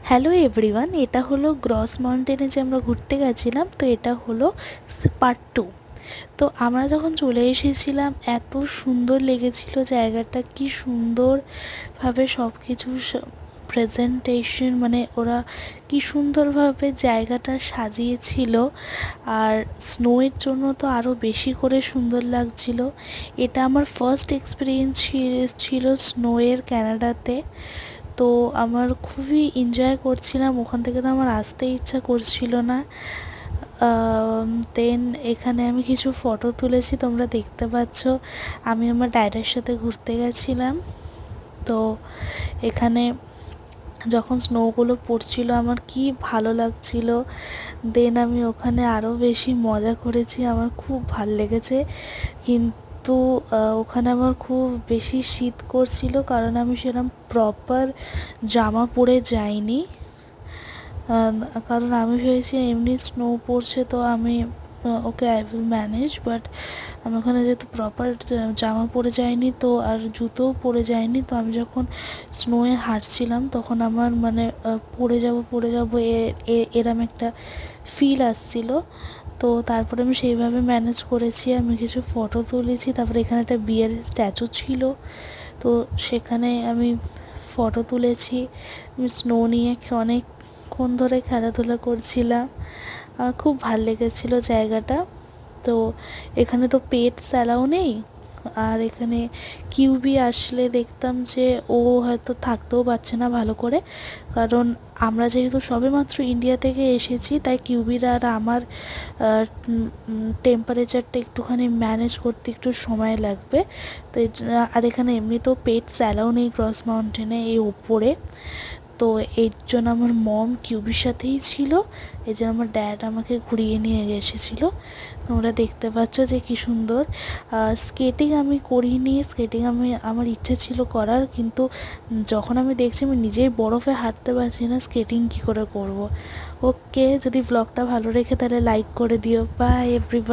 Hello everyone, এটা হলো gross মাউন্টেনে যে আমরা ঘুরতে গেছিলাম, তো এটা হলো পার্ট 2। তো আমরা যখন চলে এসেছিলাম এত সুন্দর লেগেছিল জায়গাটা, কি সুন্দরভাবে সব কিছু প্রেজেন্টেশন, মানে ওরা কি সুন্দরভাবে জায়গাটা সাজিয়েছিল। আর স্নোয়ের জন্য তো আরও বেশি করে সুন্দর লাগছিল। এটা আমার ফার্স্ট এক্সপিরিয়েন্স ছিল স্নোয়ের ক্যানাডাতে। তো আমার খুবই এনজয় করছিলাম, ওখান থেকে তো আমার আসতে ইচ্ছা করছিল না। দেন এখানে আমি কিছু ফটো তুলেছি, তোমরা দেখতে পাচ্ছ। আমি আমার ড্যাডের সাথে ঘুরতে গেছিলাম। তো এখানে যখন স্নোগুলো পড়ছিল আমার কি ভালো লাগছিল। দেন আমি ওখানে আরও বেশি মজা করেছি, আমার খুব ভাল লেগেছে। কিন্তু ওখানে আমার খুব বেশি শীত করছিল, কারণ আমি সেরকম প্রপার জামা পরে যাইনি। কারণ আমি ভেবেছি এমনি স্নো পড়ছে তো আমি okay I will manage, but আমি ওখানে যেহেতু প্রপার জামা পরে যাইনি তো, আর জুতোও পরে যাইনি, তো আমি যখন স্নোয়ে হাঁটছিলাম তখন আমার মানে পড়ে যাব এরম একটা ফিল আসছিল। তো তারপরে আমি সেইভাবে ম্যানেজ করেছি, আমি কিছু ফটো তুলেছি। তারপরে এখানে একটা বিয়ের স্ট্যাচু ছিল, তো সেখানে আমি ফটো তুলেছি। আমি স্নো নিয়ে অনেকক্ষণ ধরে খেলাধুলা করছিলাম, খুব ভাল লেগেছিল জায়গাটা। তো এখানে তো পেটস অ্যালাউ নেই, আর এখানে কিউবি আসলে দেখতাম যে ও হয়তো থাকতেও পারছে না ভালো করে, কারণ আমরা যেহেতু সবেমাত্র ইন্ডিয়া থেকে এসেছি, তাই কিউবির আর আমার টেম্পারেচারটা একটুখানি ম্যানেজ করতে একটু সময় লাগবে। তো আর এখানে এমনিতেও পেটস অ্যালাউ নেই ক্রস মাউন্টেনে এই ওপরে। তো এর জন্য আমার মম কিউবির সাথেই ছিল, এই জন্য আমার ড্যাড আমাকে ঘুরিয়ে নিয়ে এসেছিলো। তোমরা দেখতে পাচ্ছ যে কি সুন্দর। স্কেটিং আমি করিনি, স্কেটিং আমার ইচ্ছা ছিল করার, কিন্তু যখন আমি দেখছি আমি নিজেই বরফে হাঁটতে পারছি না, স্কেটিং কী করে করব। ওকে, যদি ব্লগটা ভালো রেখে তাহলে লাইক করে দিও। By everyone.